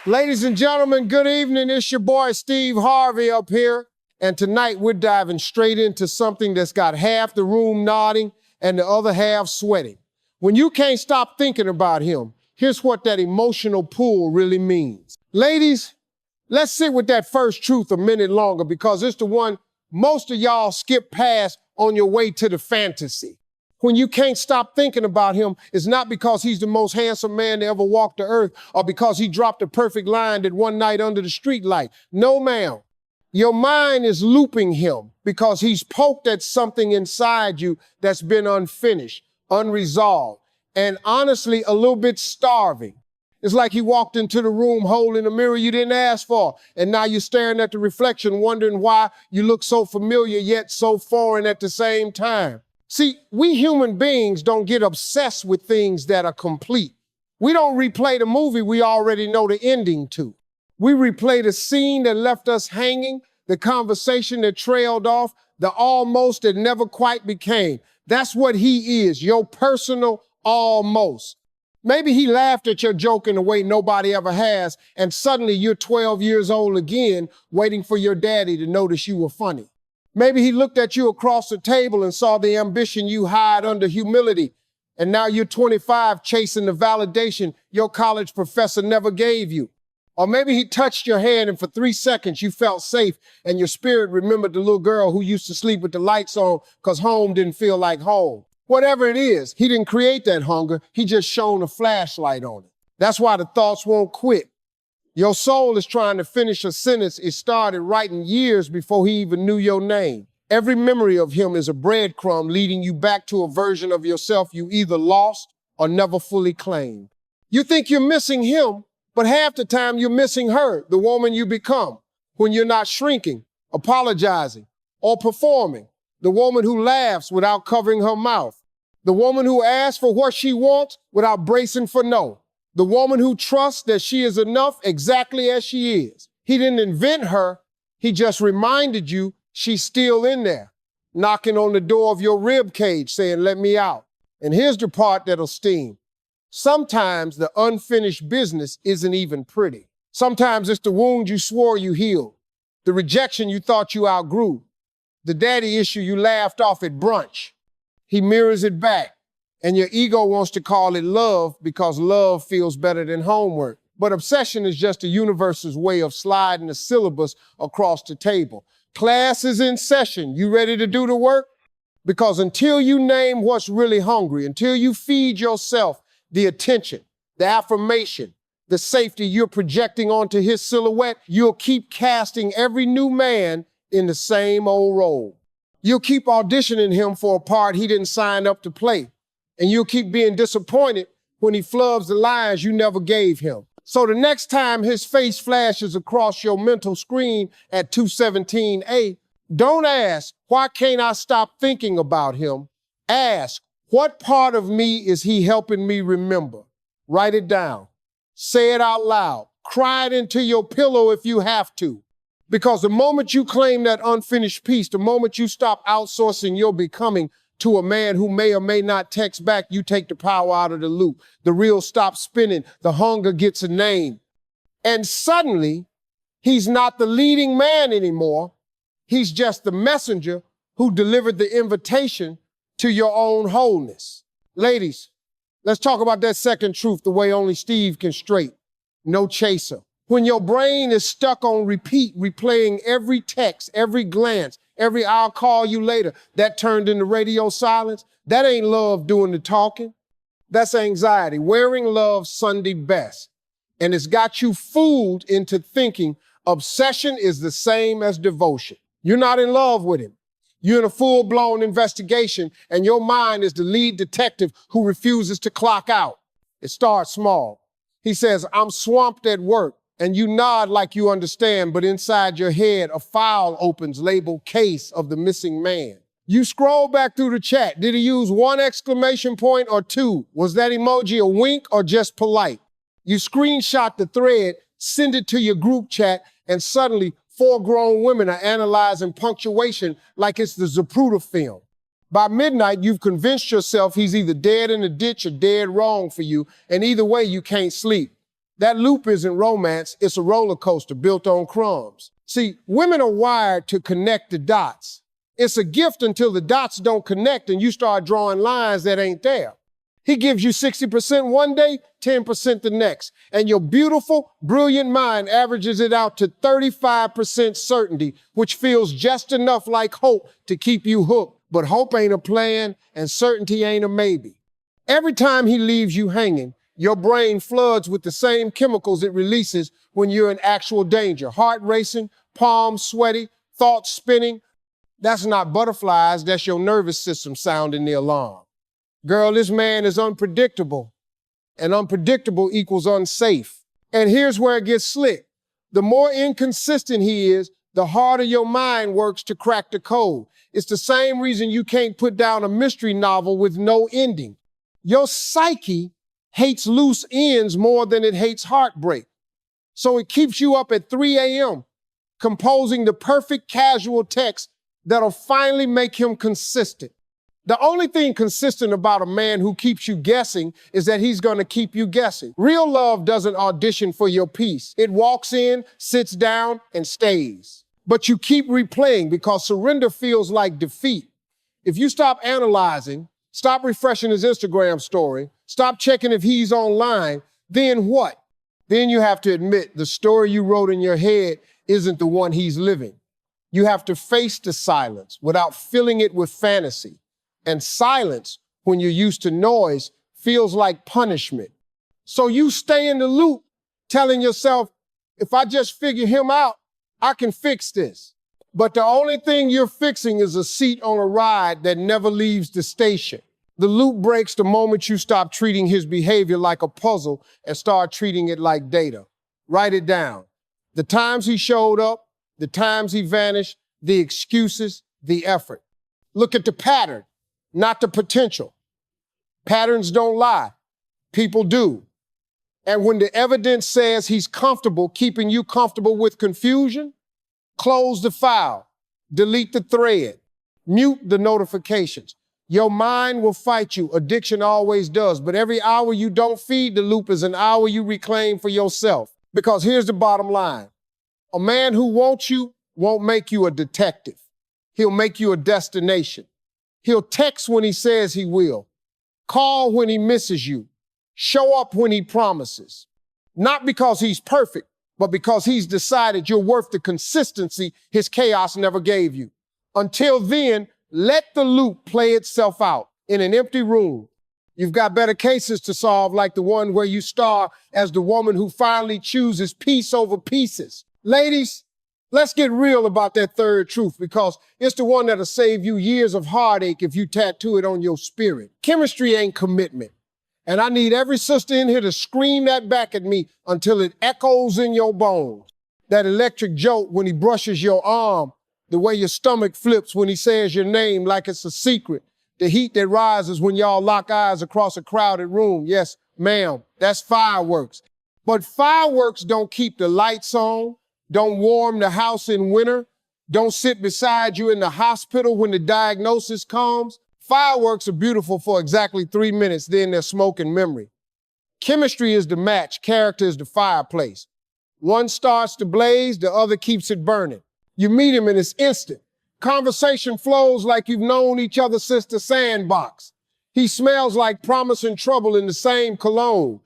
Ladies and gentlemen, good evening. It's your boy Steve Harvey up here. And tonight we're diving straight into something that's got half the room nodding and the other half sweating. When you can't stop thinking about him, here's what that emotional pull really means. Ladies, let's sit with that first truth a minute longer because it's the one most of y'all skip past on your way to the fantasy. When you can't stop thinking about him, it's not because he's the most handsome man to ever walk the earth or because he dropped a perfect line that one night under the streetlight. No, ma'am. Your mind is looping him because he's poked at something inside you that's been unfinished, unresolved, and honestly, a little bit starving. It's like he walked into the room holding a mirror you didn't ask for, and now you're staring at the reflection, wondering why you look so familiar yet so foreign at the same time. See, we human beings don't get obsessed with things that are complete. We don't replay the movie we already know the ending to. We replay the scene that left us hanging, the conversation that trailed off, the almost that never quite became. That's what he is, your personal almost. Maybe he laughed at your joke in a way nobody ever has, and suddenly you're 12 years old again, waiting for your daddy to notice you were funny. Maybe he looked at you across the table and saw the ambition you hide under humility, and now you're 25 chasing the validation your college professor never gave you. Or maybe he touched your hand and for 3 seconds you felt safe and your spirit remembered the little girl who used to sleep with the lights on because home didn't feel like home. Whatever it is, he didn't create that hunger, he just shone a flashlight on it. That's why the thoughts won't quit. Your soul is trying to finish a sentence it started writing years before he even knew your name. Every memory of him is a breadcrumb leading you back to a version of yourself you either lost or never fully claimed. You think you're missing him, but half the time you're missing her, the woman you become, when you're not shrinking, apologizing, or performing. The woman who laughs without covering her mouth. The woman who asks for what she wants without bracing for no. The woman who trusts that she is enough exactly as she is. He didn't invent her, he just reminded you she's still in there, knocking on the door of your rib cage saying, let me out. And here's the part that'll sting. Sometimes the unfinished business isn't even pretty. Sometimes it's the wound you swore you healed, the rejection you thought you outgrew, the daddy issue you laughed off at brunch. He mirrors it back. And your ego wants to call it love because love feels better than homework. But obsession is just the universe's way of sliding the syllabus across the table. Class is in session. You ready to do the work? Because until you name what's really hungry, until you feed yourself the attention, the affirmation, the safety you're projecting onto his silhouette, you'll keep casting every new man in the same old role. You'll keep auditioning him for a part he didn't sign up to play. And you'll keep being disappointed when he flubs the lines you never gave him. So the next time his face flashes across your mental screen at 2:17 don't ask, why can't I stop thinking about him? Ask, what part of me is he helping me remember? Write it down. Say it out loud. Cry it into your pillow if you have to. Because the moment you claim that unfinished piece, the moment you stop outsourcing your becoming to a man who may or may not text back, you take the power out of the loop. The reel stops spinning. The hunger gets a name. And suddenly, he's not the leading man anymore. He's just the messenger who delivered the invitation to your own wholeness. Ladies, let's talk about that second truth the way only Steve can straight. No chaser. When your brain is stuck on repeat, replaying every text, every glance, every I'll call you later, that turned into radio silence, that ain't love doing the talking. That's anxiety, wearing love's Sunday best. And it's got you fooled into thinking obsession is the same as devotion. You're not in love with him. You're in a full-blown investigation, and your mind is the lead detective who refuses to clock out. It starts small. He says, I'm swamped at work. And you nod like you understand, but inside your head, a file opens labeled Case of the Missing Man. You scroll back through the chat. Did he use 1 exclamation point or 2? Was that emoji a wink or just polite? You screenshot the thread, send it to your group chat, and suddenly 4 grown women are analyzing punctuation like it's the Zapruder film. By midnight, you've convinced yourself he's either dead in a ditch or dead wrong for you, and either way, you can't sleep. That loop isn't romance, it's a roller coaster built on crumbs. See, women are wired to connect the dots. It's a gift until the dots don't connect and you start drawing lines that ain't there. He gives you 60% one day, 10% the next. And your beautiful, brilliant mind averages it out to 35% certainty, which feels just enough like hope to keep you hooked. But hope ain't a plan and certainty ain't a maybe. Every time he leaves you hanging, your brain floods with the same chemicals it releases when you're in actual danger. Heart racing, palms sweaty, thoughts spinning. That's not butterflies, that's your nervous system sounding the alarm. Girl, this man is unpredictable, and unpredictable equals unsafe. And here's where it gets slick. The more inconsistent he is, the harder your mind works to crack the code. It's the same reason you can't put down a mystery novel with no ending. Your psyche hates loose ends more than it hates heartbreak. So it keeps you up at 3 a.m. composing the perfect casual text that'll finally make him consistent. The only thing consistent about a man who keeps you guessing is that he's gonna keep you guessing. Real love doesn't audition for your peace. It walks in, sits down, and stays. But you keep replaying because surrender feels like defeat. If you stop analyzing, stop refreshing his Instagram story, stop checking if he's online, then what? Then you have to admit the story you wrote in your head isn't the one he's living. You have to face the silence without filling it with fantasy. And silence, when you're used to noise, feels like punishment. So you stay in the loop, telling yourself, if I just figure him out, I can fix this. But the only thing you're fixing is a seat on a ride that never leaves the station. The loop breaks the moment you stop treating his behavior like a puzzle and start treating it like data. Write it down. The times he showed up, the times he vanished, the excuses, the effort. Look at the pattern, not the potential. Patterns don't lie. People do. And when the evidence says he's comfortable keeping you comfortable with confusion, close the file, delete the thread, mute the notifications. Your mind will fight you. Addiction always does. But every hour you don't feed the loop is an hour you reclaim for yourself. Because here's the bottom line. A man who wants you won't make you a detective. He'll make you a destination. He'll text when he says he will, call when he misses you, show up when he promises. Not because he's perfect, but because he's decided you're worth the consistency his chaos never gave you. Until then, let the loop play itself out in an empty room. You've got better cases to solve, like the one where you star as the woman who finally chooses peace over pieces. Ladies, let's get real about that third truth, because it's the one that'll save you years of heartache if you tattoo it on your spirit. Chemistry ain't commitment. And I need every sister in here to scream that back at me until it echoes in your bones. That electric jolt when he brushes your arm, the way your stomach flips when he says your name like it's a secret, the heat that rises when y'all lock eyes across a crowded room. Yes, ma'am, that's fireworks. But fireworks don't keep the lights on, don't warm the house in winter, don't sit beside you in the hospital when the diagnosis comes. Fireworks are beautiful for exactly 3 minutes, then they're smoke and memory. Chemistry is the match, character is the fireplace. One starts to blaze, the other keeps it burning. You meet him and it's instant. Conversation flows like you've known each other since the sandbox. He smells like promise and trouble in the same cologne.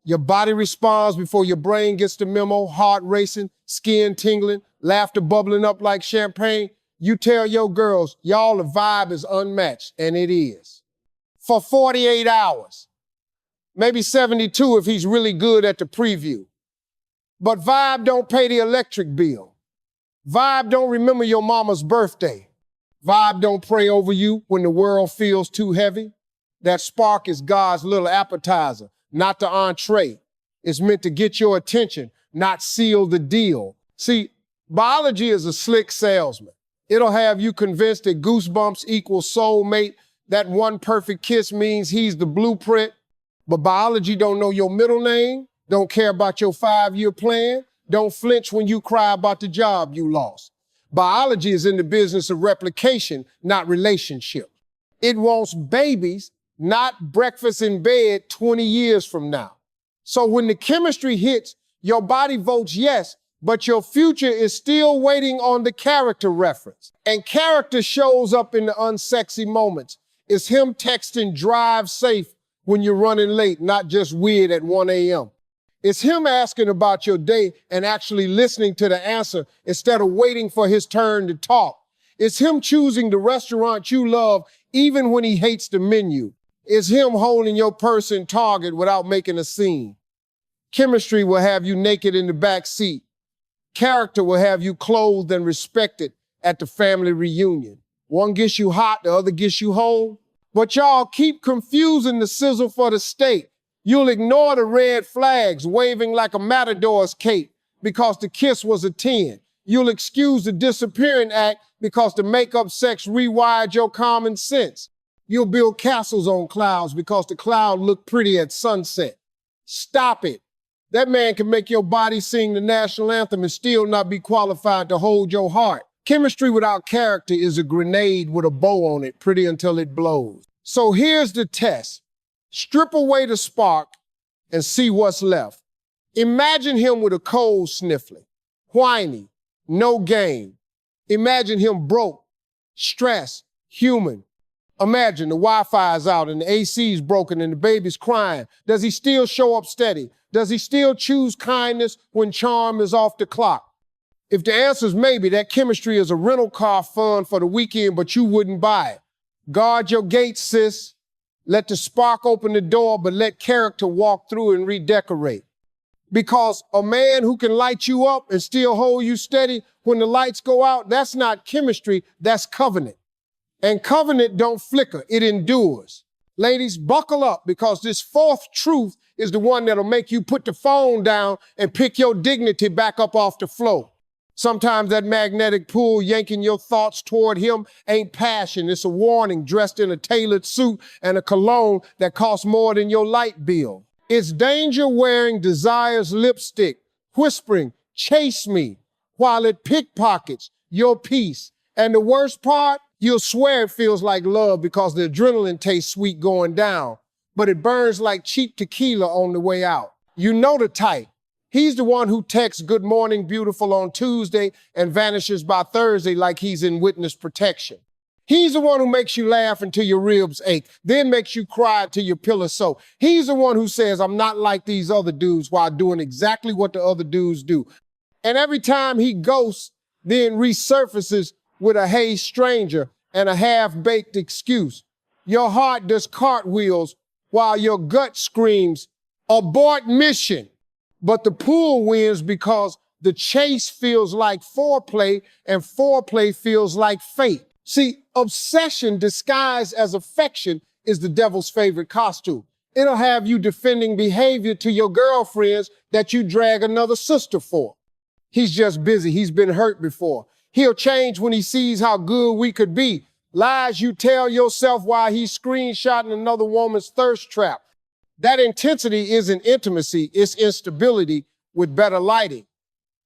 Your body responds before your brain gets the memo, heart racing, skin tingling, laughter bubbling up like champagne. You tell your girls, y'all, the vibe is unmatched, and it is. For 48 hours, maybe 72 if he's really good at the preview. But vibe don't pay the electric bill. Vibe don't remember your mama's birthday. Vibe don't pray over you when the world feels too heavy. That spark is God's little appetizer, not the entree. It's meant to get your attention, not seal the deal. See, biology is a slick salesman. It'll have you convinced that goosebumps equals soulmate, that one perfect kiss means he's the blueprint. But biology don't know your middle name, don't care about your 5-year plan, don't flinch when you cry about the job you lost. Biology is in the business of replication, not relationship. It wants babies, not breakfast in bed 20 years from now. So when the chemistry hits, your body votes yes, but your future is still waiting on the character reference. And character shows up in the unsexy moments. It's him texting drive safe when you're running late, not just weird at 1 a.m. It's him asking about your day and actually listening to the answer instead of waiting for his turn to talk. It's him choosing the restaurant you love even when he hates the menu. It's him holding your purse in Target without making a scene. Chemistry will have you naked in the back seat. Character will have you clothed and respected at the family reunion. One gets you hot, the other gets you home. But y'all keep confusing the sizzle for the steak. You'll ignore the red flags waving like a matador's cape because the kiss was a 10. You'll excuse the disappearing act because the makeup sex rewired your common sense. You'll build castles on clouds because the cloud looked pretty at sunset. Stop it. That man can make your body sing the national anthem and still not be qualified to hold your heart. Chemistry without character is a grenade with a bow on it, pretty until it blows. So here's the test. Strip away the spark and see what's left. Imagine him with a cold sniffling, whiny, no game. Imagine him broke, stressed, human. Imagine the Wi-Fi is out and the AC is broken and the baby's crying. Does he still show up steady? Does he still choose kindness when charm is off the clock? If the answer is maybe, that chemistry is a rental car fund for the weekend, but you wouldn't buy it. Guard your gates, sis. Let the spark open the door, but let character walk through and redecorate. Because a man who can light you up and still hold you steady when the lights go out, that's not chemistry, that's covenant. And covenant don't flicker, it endures. Ladies, buckle up because this fourth truth is the one that'll make you put the phone down and pick your dignity back up off the floor. Sometimes that magnetic pull yanking your thoughts toward him ain't passion. It's a warning dressed in a tailored suit and a cologne that costs more than your light bill. It's danger wearing desire's lipstick, whispering, chase me, while it pickpockets your peace. And the worst part, you'll swear it feels like love because the adrenaline tastes sweet going down, but it burns like cheap tequila on the way out. You know the type. He's the one who texts good morning beautiful on Tuesday and vanishes by Thursday like he's in witness protection. He's the one who makes you laugh until your ribs ache, then makes you cry until your pillow soak. He's the one who says, I'm not like these other dudes while doing exactly what the other dudes do. And every time he ghosts, then resurfaces with a hey stranger and a half-baked excuse. Your heart does cartwheels while your gut screams, abort mission. But the pull wins because the chase feels like foreplay and foreplay feels like fate. See, obsession disguised as affection is the devil's favorite costume. It'll have you defending behavior to your girlfriends that you drag another sister for. He's just busy. He's been hurt before. He'll change when he sees how good we could be. Lies you tell yourself while he's screenshotting another woman's thirst trap. That intensity isn't intimacy, it's instability with better lighting.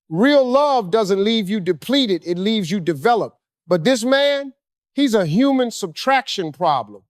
Real love doesn't leave you depleted, it leaves you developed. But this man, he's a human subtraction problem.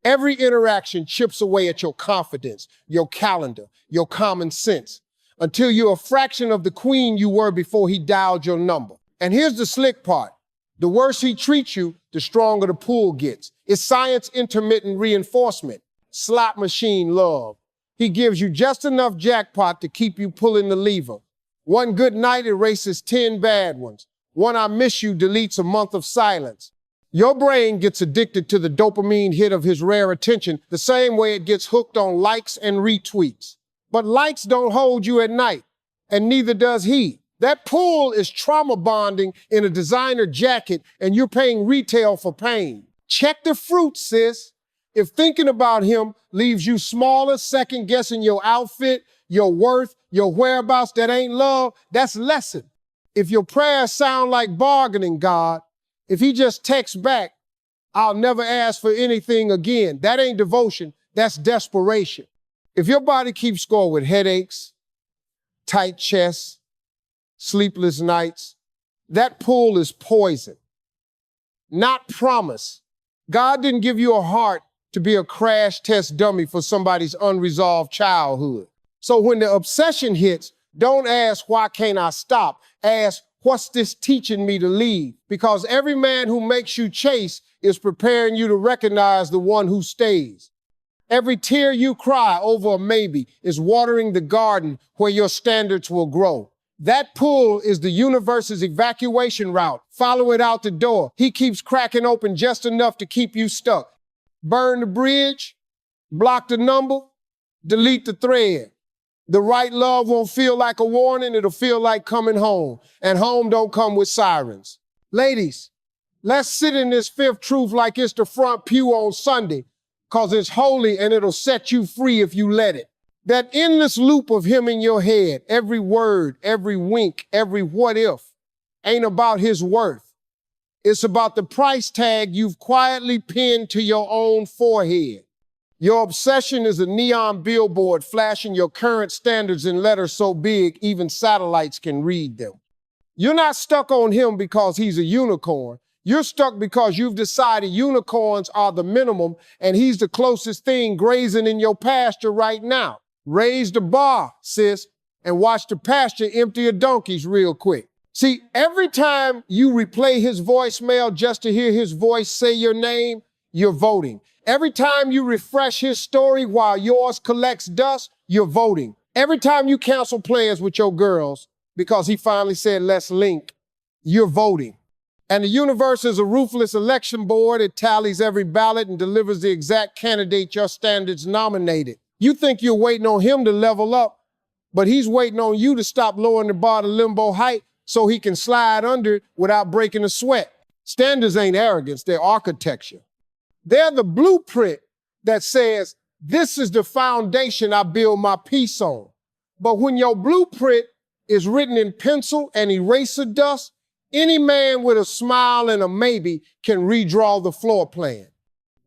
Every interaction chips away at your confidence, your calendar, your common sense, until you're a fraction of the queen you were before he dialed your number. And here's the slick part. The worse he treats you, the stronger the pull gets. It's science intermittent reinforcement. Slot machine love. He gives you just enough jackpot to keep you pulling the lever. One good night erases 10 bad ones. One I miss you deletes a month of silence. Your brain gets addicted to the dopamine hit of his rare attention the same way it gets hooked on likes and retweets. But likes don't hold you at night, and neither does he. That pull is trauma bonding in a designer jacket, and you're paying retail for pain. Check the fruit, sis. If thinking about him leaves you smaller, second-guessing your outfit, your worth, your whereabouts, that ain't love, that's lesson. If your prayers sound like bargaining, God, if he just texts back, I'll never ask for anything again, that ain't devotion, that's desperation. If your body keeps score with headaches, tight chest, sleepless nights, that pull is poison, not promise. God didn't give you a heart to be a crash test dummy for somebody's unresolved childhood. So when the obsession hits, don't ask, why can't I stop? Ask, what's this teaching me to leave? Because every man who makes you chase is preparing you to recognize the one who stays. Every tear you cry over a maybe is watering the garden where your standards will grow. That pull is the universe's evacuation route. Follow it out the door. He keeps cracking open just enough to keep you stuck. Burn the bridge, block the number, delete the thread. The right love won't feel like a warning, it'll feel like coming home. And home don't come with sirens. Ladies, let's sit in this fifth truth like it's the front pew on Sunday, because it's holy and it'll set you free if you let it. That endless loop of him in your head, every word, every wink, every what if, ain't about his worth. It's about the price tag you've quietly pinned to your own forehead. Your obsession is a neon billboard flashing your current standards in letters so big even satellites can read them. You're not stuck on him because he's a unicorn. You're stuck because you've decided unicorns are the minimum and he's the closest thing grazing in your pasture right now. Raise the bar, sis, and watch the pasture empty of donkeys real quick. See, every time you replay his voicemail just to hear his voice say your name, you're voting. Every time you refresh his story while yours collects dust, you're voting. Every time you cancel plans with your girls because he finally said, let's link, you're voting. And the universe is a ruthless election board. It tallies every ballot and delivers the exact candidate your standards nominated. You think you're waiting on him to level up, but he's waiting on you to stop lowering the bar to limbo height so he can slide under it without breaking a sweat. Standards ain't arrogance, they're architecture. They're the blueprint that says, this is the foundation I build my peace on. But when your blueprint is written in pencil and eraser dust, any man with a smile and a maybe can redraw the floor plan.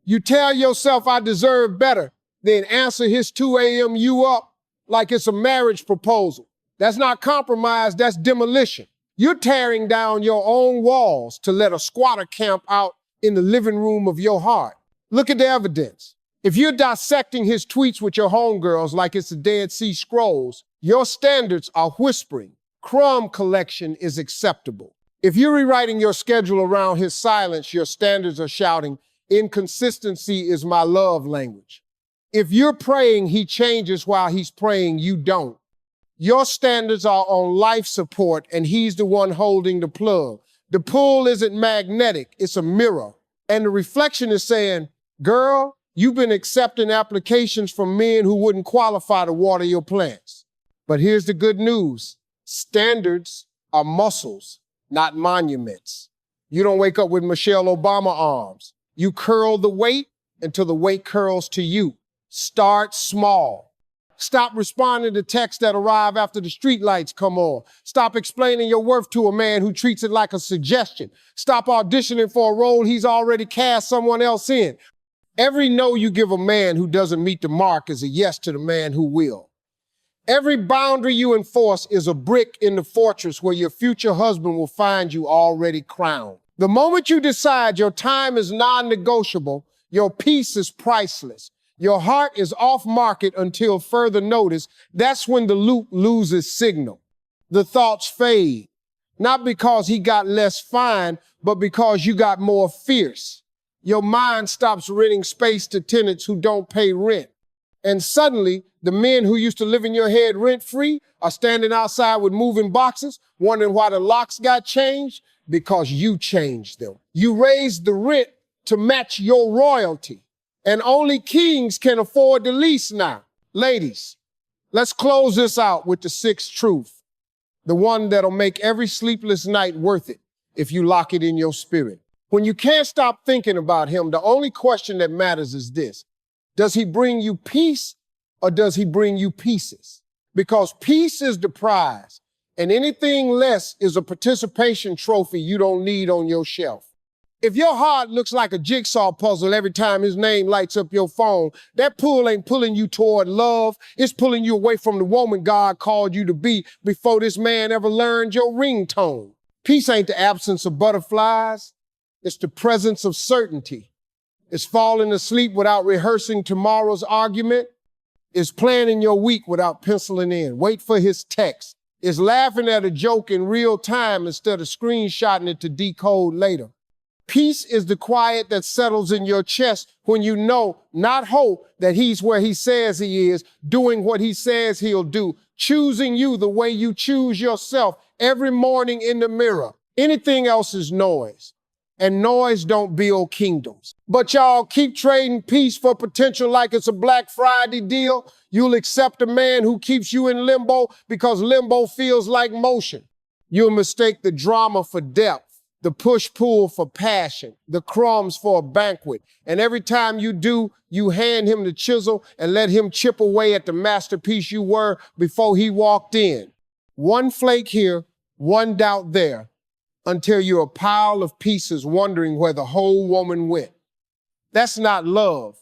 You tell yourself, I deserve better, then answer his 2 a.m. you up like it's a marriage proposal. That's not compromise, that's demolition. You're tearing down your own walls to let a squatter camp out in the living room of your heart. Look at the evidence. If you're dissecting his tweets with your homegirls like it's the Dead Sea Scrolls, your standards are whispering. Crumb collection is acceptable. If you're rewriting your schedule around his silence, your standards are shouting, inconsistency is my love language. If you're praying he changes while he's praying, you don't. Your standards are on life support and he's the one holding the plug. The pull isn't magnetic, it's a mirror. And the reflection is saying, girl, you've been accepting applications from men who wouldn't qualify to water your plants. But here's the good news. Standards are muscles, not monuments. You don't wake up with Michelle Obama arms. You curl the weight until the weight curls to you. Start small. Stop responding to texts that arrive after the streetlights come on. Stop explaining your worth to a man who treats it like a suggestion. Stop auditioning for a role he's already cast someone else in. Every no you give a man who doesn't meet the mark is a yes to the man who will. Every boundary you enforce is a brick in the fortress where your future husband will find you already crowned. The moment you decide your time is non-negotiable, your peace is priceless. Your heart is off market until further notice. That's when the loop loses signal. The thoughts fade, not because he got less fine, but because you got more fierce. Your mind stops renting space to tenants who don't pay rent. And suddenly, the men who used to live in your head rent-free are standing outside with moving boxes, wondering why the locks got changed, because you changed them. You raised the rent to match your royalty. And only kings can afford the lease now. Ladies, let's close this out with the sixth truth, the one that'll make every sleepless night worth it if you lock it in your spirit. When you can't stop thinking about him, the only question that matters is this. Does he bring you peace or does he bring you pieces? Because peace is the prize, and anything less is a participation trophy you don't need on your shelf. If your heart looks like a jigsaw puzzle every time his name lights up your phone, that pull ain't pulling you toward love. It's pulling you away from the woman God called you to be before this man ever learned your ringtone. Peace ain't the absence of butterflies. It's the presence of certainty. It's falling asleep without rehearsing tomorrow's argument. Is planning your week without penciling in. Wait for his text. Is laughing at a joke in real time instead of screenshotting it to decode later. Peace is the quiet that settles in your chest when you know, not hope, that he's where he says he is, doing what he says he'll do, choosing you the way you choose yourself every morning in the mirror. Anything else is noise, and noise don't build kingdoms. But y'all keep trading peace for potential like it's a Black Friday deal. You'll accept a man who keeps you in limbo because limbo feels like motion. You'll mistake the drama for depth, the push-pull for passion, the crumbs for a banquet. And every time you do, you hand him the chisel and let him chip away at the masterpiece you were before he walked in. One flake here, one doubt there, until you're a pile of pieces wondering where the whole woman went. That's not love.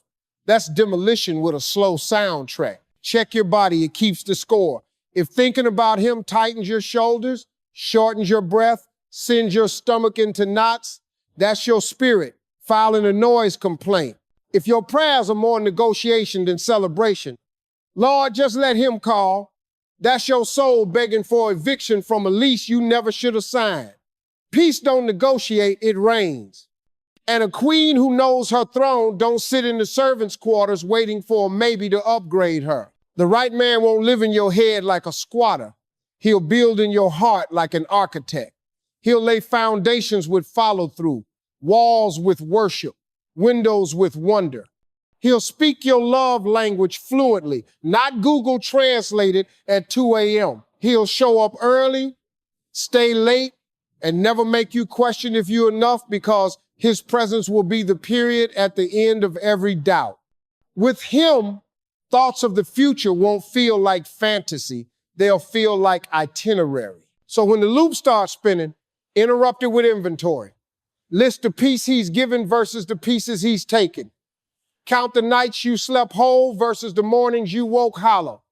That's demolition with a slow soundtrack. Check your body, it keeps the score. If thinking about him tightens your shoulders, shortens your breath, sends your stomach into knots, that's your spirit filing a noise complaint. If your prayers are more negotiation than celebration, Lord, just let him call. That's your soul begging for eviction from a lease you never should have signed. Peace don't negotiate, it reigns. And a queen who knows her throne don't sit in the servants' quarters waiting for a maybe to upgrade her. The right man won't live in your head like a squatter. He'll build in your heart like an architect. He'll lay foundations with follow-through, walls with worship, windows with wonder. He'll speak your love language fluently, not Google Translate it at 2 a.m. He'll show up early, stay late, and never make you question if you're enough because his presence will be the period at the end of every doubt. With him, thoughts of the future won't feel like fantasy. They'll feel like itinerary. So when the loop starts spinning, interrupt it with inventory. List the piece he's given versus the pieces he's taken. Count the nights you slept whole versus the mornings you woke hollow.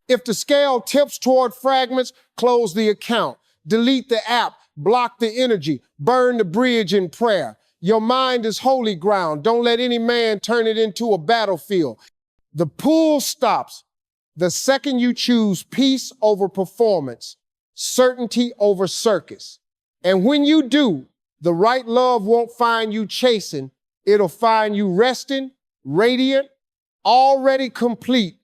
If the scale tips toward fragments, close the account. Delete the app, block the energy, burn the bridge in prayer. Your mind is holy ground. Don't let any man turn it into a battlefield. The pull stops the second you choose peace over performance, certainty over circus. And when you do, the right love won't find you chasing. It'll find you resting, radiant, already complete,